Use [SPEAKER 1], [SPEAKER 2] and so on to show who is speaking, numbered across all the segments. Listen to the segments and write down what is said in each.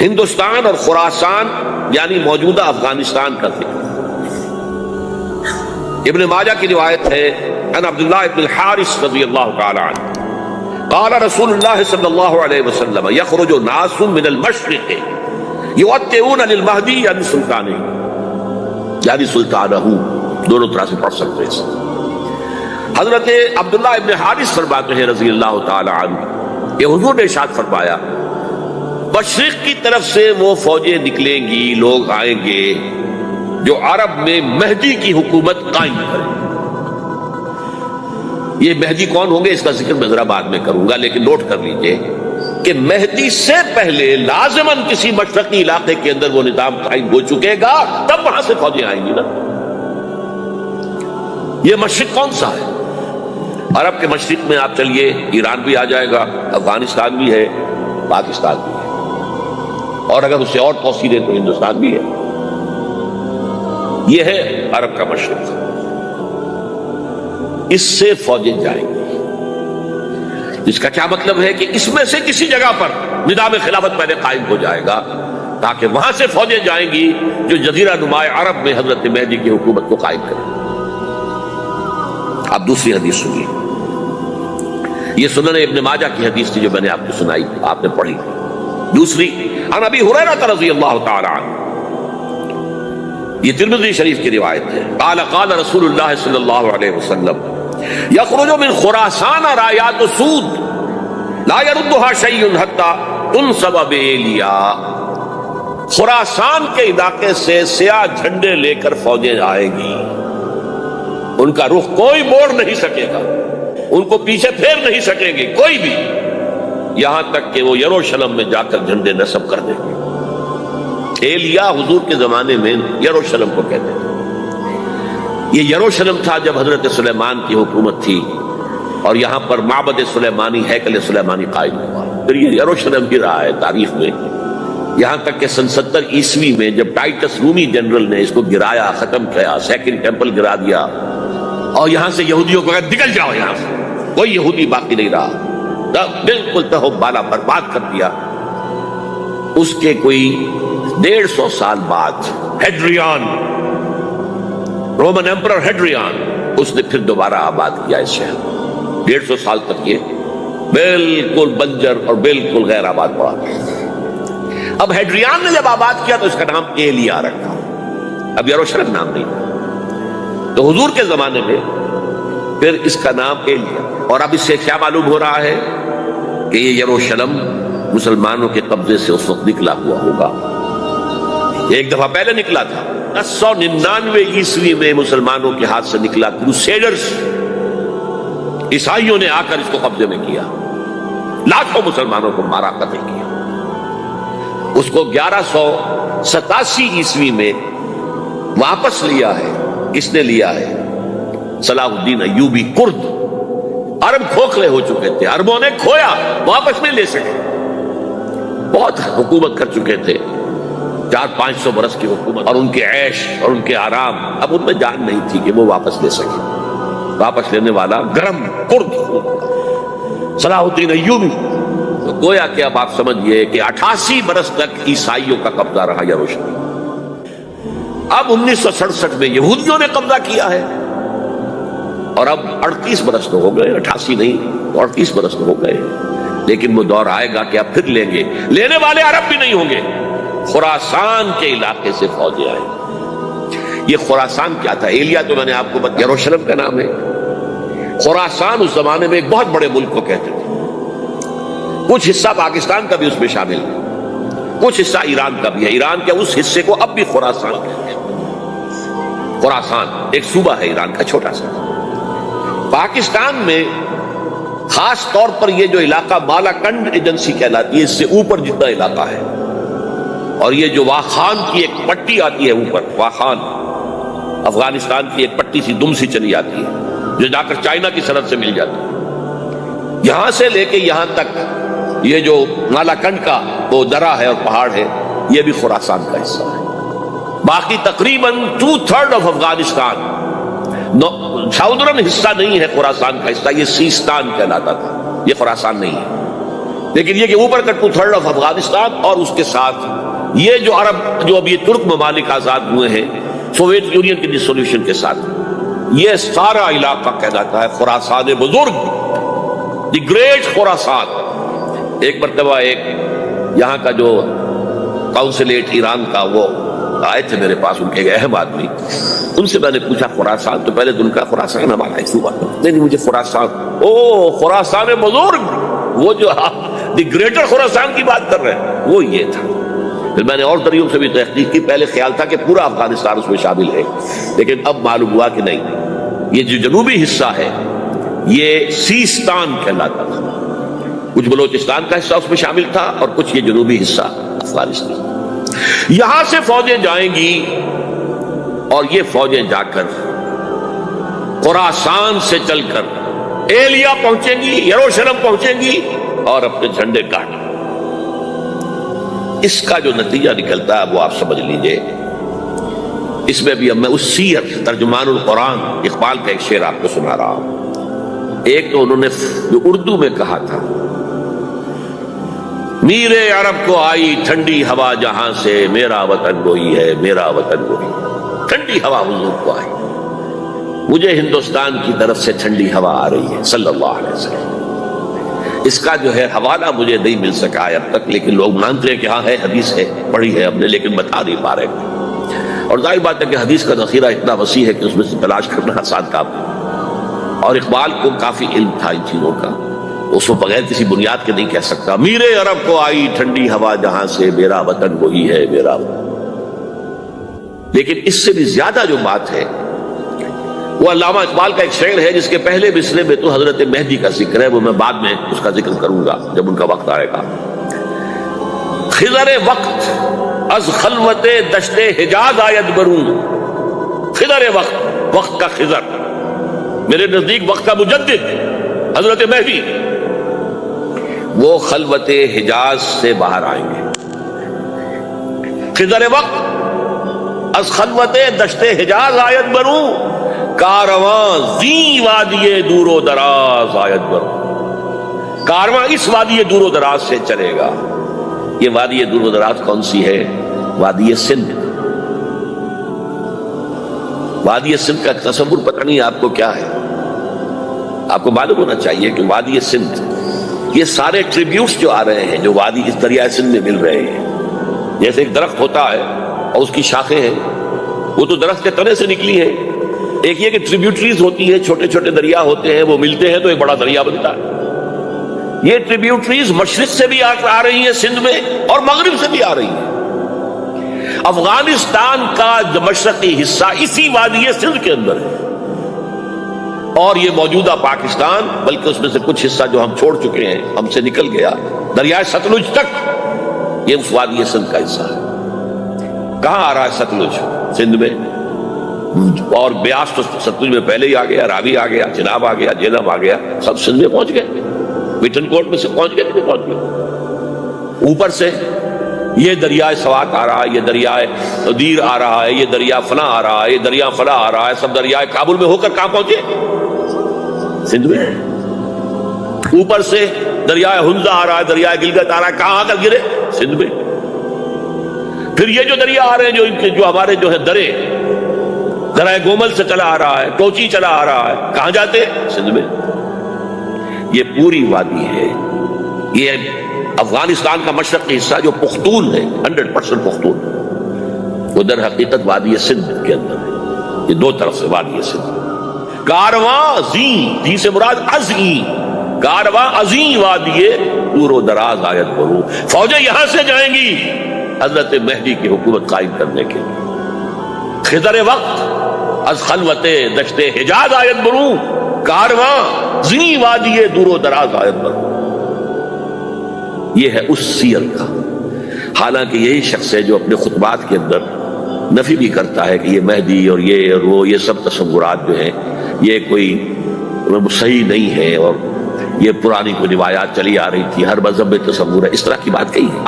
[SPEAKER 1] ہندوستان اور خراسان یعنی موجودہ افغانستان کا ذکر۔ ابن ماجہ کی روایت ہے عن عبداللہ ابن الحارث رضی اللہ تعالی عنہ قال رسول اللہ صلی اللہ علیہ وسلم یخرج ناس من المشرق یؤتئون للمہدی یعنی سلطانہ، یعنی سلطانہ، دونوں طرح سے پڑھ سکتے ہیں۔ حضرت عبداللہ ابن حارث فرماتے ہیں رضی اللہ تعالی عنہ کہ حضور نے ارشاد فرمایا مشرق کی طرف سے وہ فوجیں نکلیں گی، لوگ آئیں گے جو عرب میں مہدی کی حکومت قائم کریں۔ یہ مہدی کون ہوں گے اس کا ذکر میں ذرا بعد میں کروں گا، لیکن نوٹ کر لیجئے کہ مہدی سے پہلے لازماً کسی مشرقی علاقے کے اندر وہ نظام قائم ہو چکے گا، تب وہاں سے فوجیں آئیں گی نا۔ یہ مشرق کون سا ہے؟ عرب کے مشرق میں آپ چلیے، ایران بھی آ جائے گا، افغانستان بھی ہے، پاکستان بھی ہے، اور اگر اس سے اور توسیع دیں تو ہندوستان بھی ہے۔ یہ ہے عرب کا مشرق، اس سے فوجیں جائیں گی۔ اس کا کیا مطلب ہے کہ اس میں سے کسی جگہ پر نظام خلافت پہلے قائم ہو جائے گا تاکہ وہاں سے فوجیں جائیں گی جو جزیرہ نما عرب میں حضرت مہدی کی حکومت کو قائم کریں۔ اب دوسری حدیث سنیے، یہ سنن ابن ماجہ کی حدیث تھی جو میں نے آپ کو سنائی، آپ نے پڑھی۔ دوسری عن ابی ہریرہ رضی اللہ تعالی عنہ، یہ ترمذی شریف کی روایت ہے، قال قال رسول اللہ صلی اللہ علیہ وسلم یخرج من خراسان رایات سود لا يردها شیء حتی تنصب بإیلیا، خراسان کے علاقے سے سیاہ جھنڈے لے کر فوجیں آئے گی، ان کا رخ کوئی موڑ نہیں سکے گا، ان کو پیچھے پھیر نہیں سکیں گے کوئی بھی، یہاں تک کہ وہ یروشلم میں جا کر جھنڈے نصب کر دیں گے۔ ایلیا حضور کے زمانے میں یروشلم کو کہتے ہیں۔ یہ یروشلم تھا جب حضرت سلیمان کی حکومت تھی اور یہاں پر معبد سلیمانی، ہیکل سلیمانی قائم ہوا، پھر یہ یروشلم بھی رہا ہے تاریخ میں، یہاں تک کہ سن 70 عیسوی میں جب ٹائٹس رومی جنرل نے اس کو گرایا، ختم کیا، سیکنڈ ٹیمپل گرا دیا اور یہاں سے یہودیوں کو کہا نکل جاؤ، یہاں سے کوئی یہودی باقی نہیں رہا، بالکل تہو بالا برباد کر دیا۔ اس کے کوئی 150 سال بعد ہیڈریان، رومن ایمپرر ہیڈریان، اس نے پھر دوبارہ آباد کیا اس شہر۔ 150 سال تک یہ بالکل بنجر اور بالکل غیر آباد پڑا۔ اب ہیڈریان نے جب آباد کیا تو اس کا نام ایلیا رکھا، اب یروشلم نام نہیں۔ تو حضور کے زمانے میں پھر اس کا نام ایلیا، اور اب اس سے کیا معلوم ہو رہا ہے کہ یہ یروشلم مسلمانوں کے قبضے سے اس وقت نکلا ہوا ہوگا، ایک دفعہ پہلے نکلا تھا 1099 عیسوی میں مسلمانوں کے ہاتھ سے نکلا، کروسیڈرز عیسائیوں نے آ کر اس کو قبضے میں کیا، لاکھوں مسلمانوں کو مارا، قتل کیا۔ اس کو 1187 عیسوی میں واپس لیا ہے، کس نے لیا ہے؟ صلاح الدین ایوبی کرد۔ عرب کھوکھلے ہو چکے تھے، عربوں نے کھویا، واپس نہیں لے سکے، بہت حکومت کر چکے تھے، 400-500 برس کی حکومت اور ان کے عیش اور ان کے آرام، اب ان میں جان نہیں تھی کہ وہ واپس لے سکے۔ واپس لینے والا گرم کرد صلاح الدین ایوبی۔ تو گویا کہ اب آپ سمجھئے کہ 88 برس تک عیسائیوں کا قبضہ رہا یروشلم۔ اب 1967 میں یہودیوں نے قبضہ کیا ہے، اور اب 38 برس تو ہو گئے، 88 نہیں تو 38 برس تو ہو گئے، لیکن وہ دور آئے گا کہ اب پھر لیں گے، لینے والے عرب بھی نہیں ہوں گے، خراسان کے علاقے سے فوجیں آئیں۔ یہ خراسان کیا تھا؟ ایلیا تو میں نے آپ کو بتایا یروشلم کا نام ہے۔ خراسان اس زمانے میں ایک بہت بڑے ملک کو کہتے تھے، کچھ حصہ پاکستان کا بھی اس میں شامل ہے، کچھ حصہ ایران کا بھی ہے، ایران کے اس حصے کو اب بھی خراسان کہتے ہیں۔ خراسان ایک صوبہ ہے ایران کا چھوٹا سا۔ پاکستان میں خاص طور پر یہ جو علاقہ مالاکنڈ ایجنسی کہلاتی ہے، اس سے اوپر جتنا علاقہ ہے، اور یہ جو واخان کی ایک پٹی آتی ہے اوپر، واخان افغانستان کی ایک پٹی سی دم سی چلی آتی ہے جو جا کر چائنا کی سرحد سے مل جاتی ہے، یہاں سے لے کے یہاں تک یہ جو مالاکنڈ کا وہ درہ ہے اور پہاڑ ہے، یہ بھی خراسان کا حصہ ہے۔ باقی تقریباً 2/3 آف افغانستان، ساؤدرن حصہ نہیں ہے خراسان کا حصہ، یہ سیستان کہلاتا تھا، یہ خراسان نہیں ہے۔ لیکن یہ کہ اوپر کا 2/3 آف افغانستان اور اس کے ساتھ یہ جو عرب جو اب یہ ترک ممالک آزاد ہوئے ہیں سوویت یونین کی ڈسولوشن کے ساتھ، یہ سارا علاقہ کہلاتا ہے خراسان بزرگ، دی گریٹ خراسان۔ ایک مرتبہ ایک یہاں کا جو کونسلیٹ ایران کا وہ آئے تھے میرے پاس، ان کے ایک اہم آدمی، ان سے میں نے پوچھا خراسان، تو پہلے تو ان کا خراسان ہمارا ہے صوبہ، نہیں مجھے خراسان، او خراسان بزرگ، وہ جو دی گریٹر خراسان کی بات کر رہے ہیں وہ یہ تھا۔ پھر میں نے اور طریقوں سے بھی تحقیق کی، پہلے خیال تھا کہ پورا افغانستان اس میں شامل ہے، لیکن اب معلوم ہوا کہ نہیں، یہ جو جنوبی حصہ ہے یہ سیستان کہلاتا تھا، کچھ بلوچستان کا حصہ اس میں شامل تھا اور کچھ یہ جنوبی حصہ افغانستان۔ یہاں سے فوجیں جائیں گی اور یہ فوجیں جا کر خراسان سے چل کر ایلیا پہنچیں گی، یروشلم پہنچیں گی اور اپنے جھنڈے گاڑیں۔ اس کا جو نتیجہ نکلتا ہے وہ آپ سمجھ لیجئے۔ اس میں بھی اب میں اس سیر ترجمان القرآن اقبال کا ایک شعر آپ کو سنا رہا ہوں۔ ایک تو انہوں نے جو اردو میں کہا تھا، میرے عرب کو آئی ٹھنڈی ہوا جہاں سے، میرا وطن وہی ہے، میرا وطن وہی۔ ٹھنڈی ہوا حضور کو آئی، مجھے ہندوستان کی طرف سے ٹھنڈی ہوا آ رہی ہے صلی اللہ علیہ وسلم۔ اس کا جو ہے حوالہ مجھے نہیں مل سکا ہے اب تک، لیکن لوگ مانتے ہیں کہ ہاں ہے، حدیث ہے، پڑھی ہے ہم نے، لیکن بتا نہیں پا رہے۔ اور ظاہر بات ہے کہ حدیث کا ذخیرہ اتنا وسیع ہے کہ اس میں سے تلاش کرنا آسان کام ہے، اور اقبال کو کافی علم تھا ان چیزوں کا، اس کو بغیر کسی بنیاد کے نہیں کہہ سکتا۔ میرے عرب کو آئی ٹھنڈی ہوا جہاں سے، میرا وطن وہی ہے، میرا وطن۔ لیکن اس سے بھی زیادہ جو بات ہے وہ علامہ اقبال کا ایک شعر ہے جس کے پہلے مصرعے میں تو حضرت مہدی کا ذکر ہے، وہ میں بعد میں اس کا ذکر کروں گا جب ان کا وقت آئے گا۔ خضر وقت از خلوت دشت حجاز آید بروں، خضر وقت، وقت کا خضر، میرے نزدیک وقت کا مجدد حضرت مہدی، وہ خلوت حجاز سے باہر آئیں گے۔ خضر وقت از خلوت دشت حجاز آید بروں، کارواں زی وادی دور و دراز آید بروں، کارواں اس وادی دور و دراز سے چلے گا۔ یہ وادی دور و دراز کون سی ہے؟ وادی سندھ۔ وادی سندھ کا تصور پتہ نہیں آپ کو کیا ہے، آپ کو معلوم ہونا چاہیے کہ وادی سندھ، یہ سارے ٹریبیوٹس جو آ رہے ہیں جو وادی اس دریائے سندھ میں مل رہے ہیں، جیسے ایک درخت ہوتا ہے اور اس کی شاخیں ہیں، وہ تو درخت کے تنے سے نکلی ہیں۔ ایک یہ کہ ٹریبیوٹریز ہوتی ہیں، چھوٹے چھوٹے دریا ہوتے ہیں، وہ ملتے ہیں تو ایک بڑا دریا بنتا ہے۔ یہ ٹریبیوٹریز مشرق سے بھی آ رہی ہیں سندھ میں اور مغرب سے بھی آ رہی ہیں۔ افغانستان کا جو مشرقی حصہ اسی وادی سندھ کے اندر ہے، اور یہ موجودہ پاکستان، بلکہ اس میں سے کچھ حصہ جو ہم چھوڑ چکے ہیں، ہم سے نکل گیا دریائے ستلج تک، یہ اس وادی سندھ کا حصہ ہے۔ کہاں آ رہا ہے ستلج؟ سندھ میں، اور بیاس تو ستلج میں پہلے ہی آ گیا، راوی آ گیا، چناب آ گیا، جہلم آ گیا، سب سندھ میں پہنچ گئے، وٹن کوٹ میں سے پہنچ گئے، نہیں پہنچ گئے۔ اوپر سے یہ دریائے سوات آ رہا ہے، یہ دریائے دیر آ رہا ہے، یہ دریا فلاں آ رہا ہے، یہ دریا فلاں آ رہا ہے، سب دریائے کابل میں ہو کر کہاں پہنچے؟ سندھ میں۔ اوپر سے دریائے ہنزا آ رہا ہے، دریائے گلگت آ رہا ہے، کہاں آ کر گرے؟ سندھ میں۔ پھر یہ جو دریا آ رہے ہیں جو ہمارے جو ہے درائے گومل سے چلا آ رہا ہے، کوچی چلا آ رہا ہے، کہاں جاتے؟ سندھ میں۔ یہ پوری وادی ہے، یہ افغانستان کا مشرقی حصہ جو پختون ہے، 100% پختون، وہ در حقیقت وادی سندھ کے اندر ہے۔ یہ دو طرف سے وادی سندھ۔ کارواں زی سے مراد ازیں، کارواں ازیں وادی دور و دراز آیت برو، فوجیں یہاں سے جائیں گی حضرت مہدی کی حکومت قائم کرنے کے لیے۔ خضر وقت از خلوت دشت حجاز آیت برو، کارواں زی وادی دور و دراز آیت برو۔ یہ ہے اس سیر کا۔ حالانکہ یہی شخص ہے جو اپنے خطبات کے اندر نفی بھی کرتا ہے کہ یہ مہدی اور وہ یہ سب تصورات جو ہیں یہ کوئی صحیح نہیں ہے، اور یہ پرانی کوئی روایات چلی آ رہی تھی، ہر مذہب میں تصور ہے، اس طرح کی بات کہی ہے۔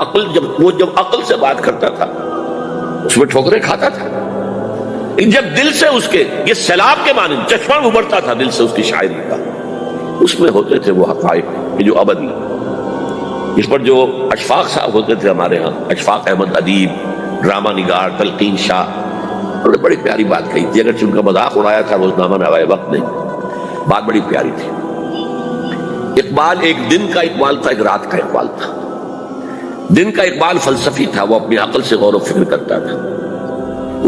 [SPEAKER 1] جب عقل سے بات کرتا تھا اس میں ٹھوکریں کھاتا تھا، جب دل سے اس کے یہ سیلاب کے مانند چشمہ ابھرتا تھا دل سے اس کی شاعری کا، اس میں ہوتے تھے وہ حقائق جو ابدی۔ اس پر جو اشفاق صاحب ہوتے تھے ہمارے ہاں، اشفاق احمد ادیب، ڈرامہ نگار تلقین شاہ، انہوں نے بڑی پیاری بات کہی تھی، اگرچہ ان کا مذاق اڑایا تھا روزنامہ نوائے وقت نے، بات بڑی پیاری تھی۔ اقبال ایک دن کا اقبال تھا، ایک رات کا اقبال تھا۔ دن کا اقبال فلسفی تھا، وہ اپنی عقل سے غور و فکر کرتا تھا،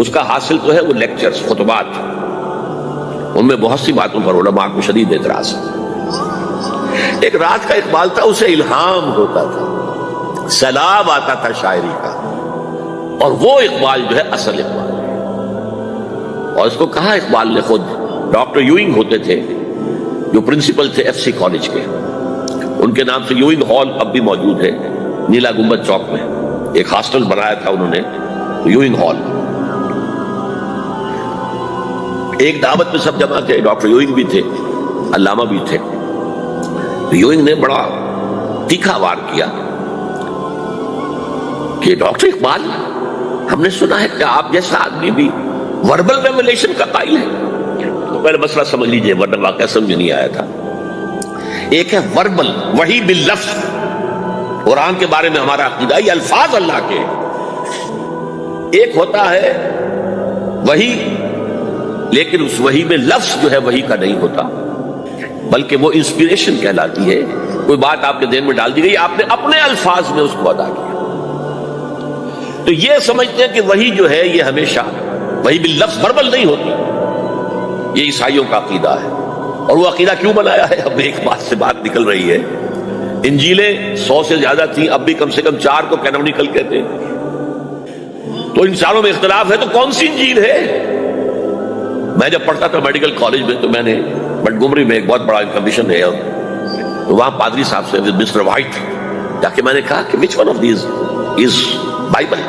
[SPEAKER 1] اس کا حاصل تو ہے وہ لیکچرز، خطبات، ان میں بہت سی باتوں پر علماء کو شدید اعتراض ہے۔ ایک رات کا اقبال تھا، اسے الہام ہوتا تھا، سیلاب آتا تھا شاعری کا، اور وہ اقبال جو ہے اصل اقبال ہے۔ اور اس کو کہا اقبال نے خود، ڈاکٹر یوئنگ ہوتے تھے جو پرنسپل تھے ایف سی کالج کے، ان کے نام سے یوئنگ ہال اب بھی موجود ہے نیلا گنبد چوک میں، ایک ہاسٹل بنایا تھا انہوں نے، یوئنگ ہال۔ ایک دعوت میں سب جمع تھے، ڈاکٹر یوئنگ بھی تھے، علامہ بھی تھے۔ یوئنگ نے بڑا تیکھا وار کیا کہ ڈاکٹر اقبال، ہم نے سنا ہے کہ آپ جیسا آدمی بھی وربل ریولیشن کا قائل ہے۔ تو پہلے مسئلہ سمجھ لیجئے ورنہ واقعہ سمجھ نہیں آیا تھا۔ ایک ہے وربل، وحی باللفظ، قرآن کے بارے میں ہمارا عقیدہ، یہ الفاظ اللہ کے۔ ایک ہوتا ہے وحی، لیکن اس وحی میں لفظ جو ہے وحی کا نہیں ہوتا، بلکہ وہ انسپیریشن کہلاتی ہے۔ کوئی بات آپ کے ذہن میں ڈال دی گئی، آپ نے اپنے الفاظ میں اس کو ادا کیا۔ تو یہ سمجھتے ہیں کہ وحی جو ہے یہ ہمیشہ وحی باللفظ وربل نہیں ہوتی، یہ عیسائیوں کا عقیدہ ہے۔ اور وہ عقیدہ کیوں بنایا ہے؟ اب ایک بات سے بات نکل رہی ہے، انجیلیں 100 سے زیادہ تھیں، اب بھی کم سے کم 4 کو کینونیکل کہتے ہیں۔ تو ان چاروں میں اختلاف ہے، تو کون سی انجیل ہے؟ میں جب پڑھتا تھا میڈیکل کالج میں، تو میں نے بٹگمری میں ایک بہت بڑا کمیشن ہے، تو وہاں پادری صاحب سے مسٹر وائٹ جا کے میں نے کہا کہ which one of these is Bible؟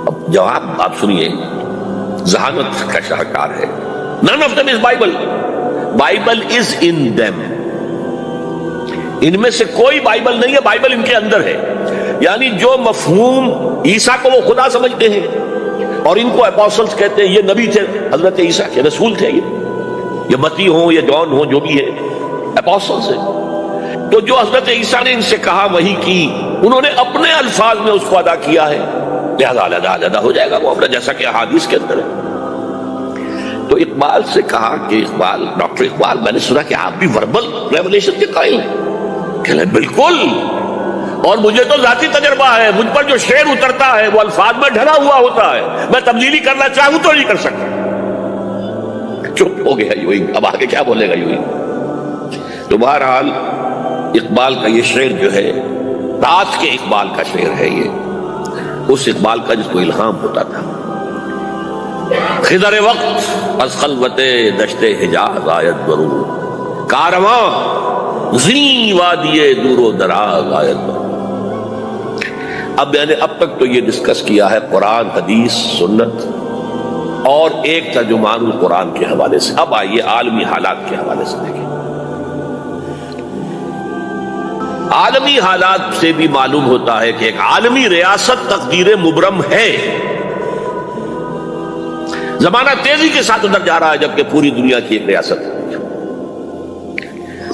[SPEAKER 1] اب جواب آپ سنیے، ذہانت کا شاہکار ہے، none of them is Bible، Bible is in them، ان میں سے کوئی بائبل نہیں ہے، بائبل ان کے اندر ہے۔ یعنی جو مفہوم عیسیٰ کو وہ خدا سمجھتے ہیں اور ان کو اپوسٹلز کہتے ہیں، یہ نبی تھے، حضرت عیسیٰ کے رسول تھے، یہ متی ہوں یا جان ہوں، جو بھی ہے اپوسٹلز ہیں۔ تو جو حضرت عیسیٰ نے ان سے کہا وہی کی، انہوں نے اپنے الفاظ میں اس کو ادا کیا ہے، لہذا علیحدہ ہو جائے گا وہ اپنا، جیسا کہ احادیث کے اندر ہے۔ تو اقبال سے کہا کہ اقبال، ڈاکٹر اقبال، میں نے سنا کہ آپ بھی وربل ریولیشن کے قائل ہیں۔ کہنے بالکل، اور مجھے تو ذاتی تجربہ ہے، مجھ پر جو شعر اترتا ہے وہ الفاظ میں ڈھلا ہوا ہوتا ہے، میں تبدیلی کرنا چاہوں تو نہیں کر سکتا۔ چپ ہو گیا یوئنگ، اب آگے کیا بولے گا یوئنگ؟ تو بہرحال اقبال کا یہ شعر جو ہے رات کے اقبال کا شعر ہے، یہ اس اقبال کا جس کو الہام ہوتا تھا۔ خضر وقت از خلوت دشت حجاز آیت برو، کارواں زی وادی دور و دراز آیت برو۔ اب میں نے اب تک تو یہ ڈسکس کیا ہے قرآن، حدیث، سنت اور ایک ترجمان القرآن کے حوالے سے۔ اب آئیے عالمی حالات کے حوالے سے دیکھیں۔ عالمی حالات سے بھی معلوم ہوتا ہے کہ ایک عالمی ریاست تقدیر مبرم ہے۔ زمانہ تیزی کے ساتھ ادھر جا رہا ہے، جبکہ پوری دنیا کی ایک ریاست ہے،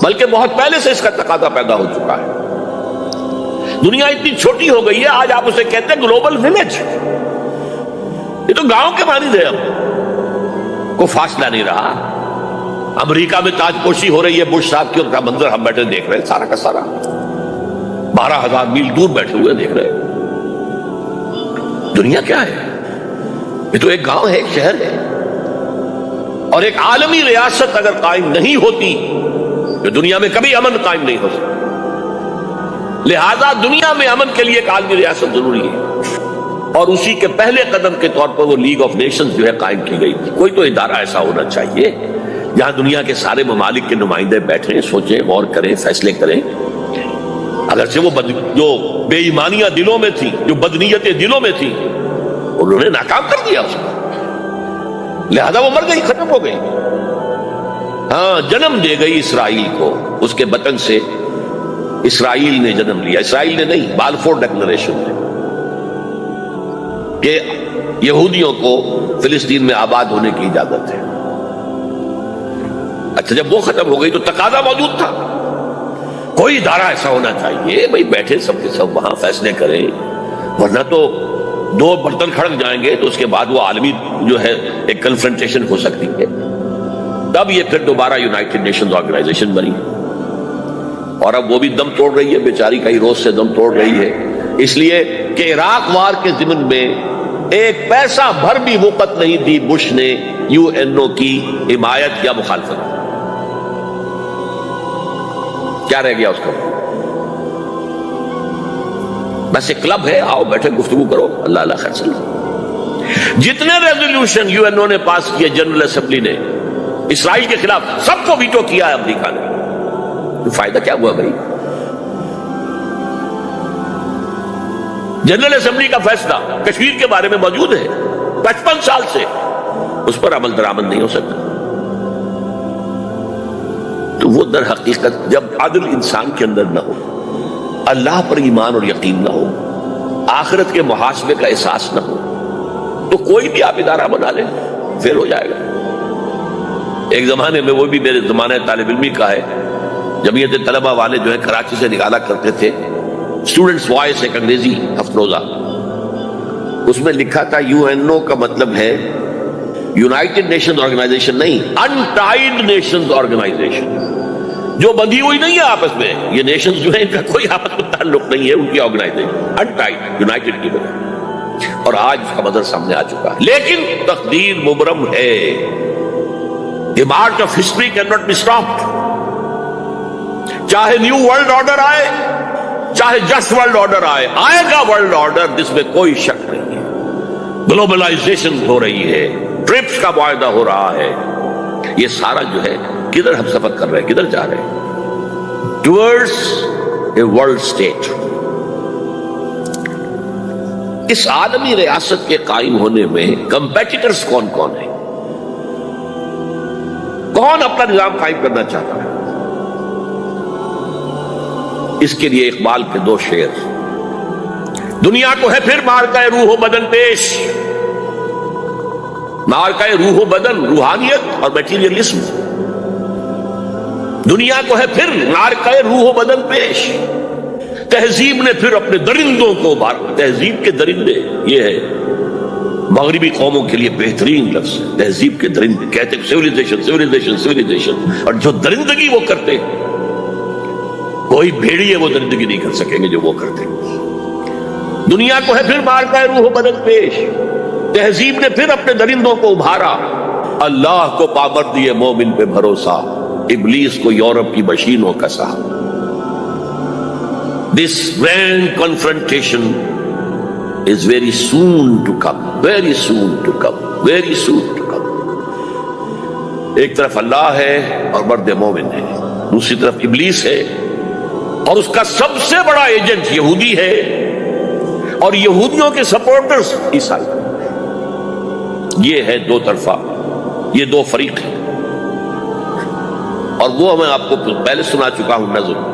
[SPEAKER 1] بلکہ بہت پہلے سے اس کا تقاضا پیدا ہو چکا ہے۔ دنیا اتنی چھوٹی ہو گئی ہے، آج آپ اسے کہتے ہیں گلوبل ولیج، یہ تو گاؤں کے مانند ہے، اب کوئی فاصلہ نہیں رہا۔ امریکہ میں تاج پوشی ہو رہی ہے بش صاحب کی، ان کا منظر ہم بیٹھے دیکھ رہے ہیں، سارا کا سارا 12,000 میل دور بیٹھے ہوئے دیکھ رہے ہیں۔ دنیا کیا ہے؟ یہ تو ایک گاؤں ہے، ایک شہر ہے۔ اور ایک عالمی ریاست اگر قائم نہیں ہوتی تو دنیا میں کبھی امن قائم نہیں ہو سکتا۔ لہذا دنیا میں امن کے لیے ایک عالمی ریاست ضروری ہے، اور اسی کے پہلے قدم کے طور پر وہ لیگ آف نیشنز جو ہے قائم کی گئی تھی۔ کوئی تو ادارہ ایسا ہونا چاہیے جہاں دنیا کے سارے ممالک کے نمائندے بیٹھیں، سوچیں، غور کریں، فیصلے کریں۔ اگرچہ وہ جو بے ایمانیاں دلوں میں تھیں، جو بدنیتیں دلوں میں تھیں، انہوں نے ناکام کر دیا اس کو، لہذا وہ مر گئی، ختم ہو گئی۔ ہاں، جنم دے گئی اسرائیل کو، اس کے بطن سے اسرائیل نے جنم لیا، اسرائیل نے نہیں، بالفور ڈکلریشن نے، کہ یہودیوں کو فلسطین میں آباد ہونے کی اجازت ہے۔ اچھا، جب وہ ختم ہو گئی تو تقاضا موجود تھا، کوئی ادارہ ایسا ہونا چاہیے بھائی بیٹھے سب کے سب وہاں فیصلے کریں، ورنہ تو دو برتن کھڑک جائیں گے تو اس کے بعد وہ عالمی جو ہے ایک کنفرنٹیشن ہو سکتی ہے. تب یہ پھر دوبارہ یونائٹڈ نیشنز آرگنائزیشن بنی، اور اب وہ بھی دم توڑ رہی ہے، بیچاری کئی روز سے دم توڑ رہی ہے، اس لیے کہ عراق وار کے ضمن میں ایک پیسہ بھر بھی وقت نہیں دی بش نے یو این او کی حمایت یا مخالفت. کیا رہ گیا اس کا؟ بس ایک کلب ہے، آؤ بیٹھے گفتگو کرو، اللہ اللہ خیر صلی. جتنے ریزولوشن یو این او نے پاس کیے جنرل اسمبلی نے اسرائیل کے خلاف، سب کو ویٹو کیا ہے امریکہ نے. تو فائدہ کیا ہوا بھائی؟ جنرل اسمبلی کا فیصلہ کشمیر کے بارے میں موجود ہے 55 سال سے، اس پر عمل درآمد نہیں ہو سکتا. تو وہ در حقیقت جب عدل انسان کے اندر نہ ہو، اللہ پر ایمان اور یقین نہ ہو، آخرت کے محاسبے کا احساس نہ ہو، تو کوئی بھی آپ ادارہ بنا لیں فیل ہو جائے گا. ایک زمانے میں، وہ بھی میرے زمانہ طالب علمی کا ہے، جمعیت طلبہ والے جو ہے کراچی سے نکالا کرتے تھے اسٹوڈنٹس وائس، ایک انگریزی ہفت روزہ، اس میں لکھا تھا یو این او کا مطلب ہے یونائٹڈ نیشنز آرگنائزیشن نہیں، انٹائڈ نیشنز آرگنائزیشن، جو بندھی ہوئی نہیں ہے آپس میں. یہ نیشنز جو ہیں ان کا کوئی آپس میں تعلق نہیں ہے، ان کی آرگنائزیشن انٹائڈ، یونائٹڈ کی بجائے. اور آج اس کا منظر سامنے آ چکا ہے. لیکن تقدیر مبرم ہے، the march of history cannot be stopped. چاہے نیو ورلڈ آرڈر آئے، چاہے جسٹ ورلڈ آرڈر آئے، آئے گا ورلڈ آرڈر، جس میں کوئی شک نہیں ہے. گلوبلائزیشن ہو رہی ہے، ٹرپس کا معاہدہ ہو رہا ہے. یہ سارا جو ہے کدھر ہم سفر کر رہے ہیں، کدھر جا رہے ہیں؟ Towards a world state. اس عالمی ریاست کے قائم ہونے میں کمپیٹیٹرز کون کون ہیں؟ کون اپنا نظام قائم کرنا چاہتا ہے؟ اس کے لیے اقبال کے دو شعر. دنیا کو ہے پھر مارکہ روح و بدن پیش، مارکہ روح و بدن، روحانیت اور میٹیریلزم. دنیا کو ہے پھر مارکہ روح و بدن پیش، تہذیب نے پھر اپنے درندوں کو مارا. تہذیب کے درندے، یہ ہے مغربی قوموں کے لیے بہترین لفظ ہے، تہذیب کے درندے. کہتے ہیں سیویلائزیشن سیویلائزیشن سیویلائزیشن، اور جو درندگی وہ کرتے ہیں کوئی بھیڑیے وہ درندگی نہیں کر سکیں گے جو وہ کرتے ہیں. دنیا کو ہے پھر مارکہ روح و بدن پیش، تہذیب نے پھر اپنے درندوں کو ابھارا. اللہ کو پامر دیے مومن پہ بھروسہ، ابلیس کو یورپ کی مشینوں کا سا. This grand confrontation is very soon to come, very soon to come, very soon to come. ایک طرف اللہ ہے اور مرد مومن ہے، دوسری طرف ابلیس ہے اور اس کا سب سے بڑا ایجنٹ یہودی ہے، اور یہودیوں کے سپورٹرز عیسائی. یہ ہے دو طرفہ، یہ دو فریق ہیں. اور وہ میں آپ کو پہلے سنا چکا ہوں نظر.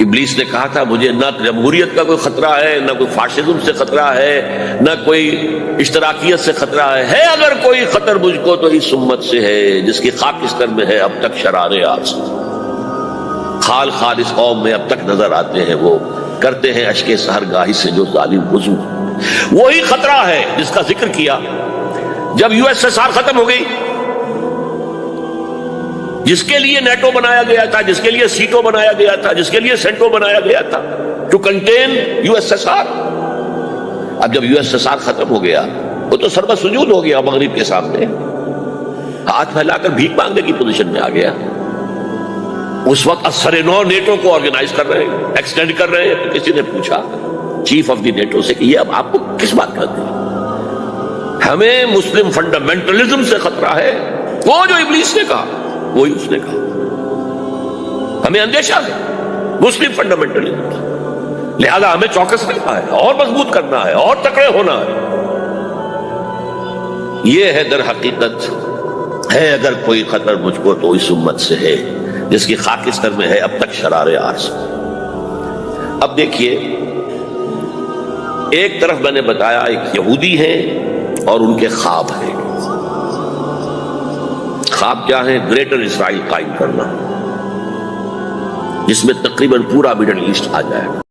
[SPEAKER 1] ابلیس نے کہا تھا مجھے نہ جمہوریت کا کوئی خطرہ ہے، نہ کوئی فاشزم سے خطرہ ہے، نہ کوئی اشتراکیت سے خطرہ ہے اگر کوئی خطر مجھ کو تو اس امت سے ہے جس کی خاکستر میں ہے اب تک شرارے آج. خال خال اس قوم میں اب تک نظر آتے ہیں، وہ کرتے ہیں اشک سحرگاہی سے جو ظالم وضو. وہی خطرہ ہے جس کا ذکر کیا جب یو ایس ایس آر ختم ہو گئی، جس کے لیے نیٹو بنایا گیا تھا، جس کے لیے سیٹو بنایا گیا تھا، جس کے لیے سینٹو بنایا گیا تھا to contain U S S R. اب جب یو ایس ایس آر ختم ہو گیا وہ تو سربت سجود ہو گیا مغرب کے سامنے، ہاتھ پھیلا کر بھیک مانگنے کی پوزیشن میں آ گیا. اس وقت اثر نو نیٹو کو آرگنائز کر رہے ہیں، ایکسٹینڈ کر رہے ہیں. کسی نے پوچھا چیف آف دی نیٹو سے کہ یہ اب آپ کو کس بات کا دیں؟ ہمیں مسلم فنڈامنٹلزم سے خطرہ ہے. وہ جو ابلیس نے کہا وہی اس نے کہا. ہمیں اندیشہ ہے مسلم فنڈامنٹلزم سے، لہذا ہمیں چوکس رہنا ہے اور مضبوط کرنا ہے اور تکڑے ہونا ہے. یہ ہے در حقیقت ہے اگر کوئی خطر مجھ کو تو اس امت سے ہے جس کی خاکستر میں ہے اب تک شرار عرض. اب دیکھیے، ایک طرف میں نے بتایا ایک یہودی ہیں اور ان کے خواب ہیں. خواب کیا ہے؟ گریٹر اسرائیل قائم کرنا. جس میں تقریباً پورا مڈل ایسٹ آ جائے گا.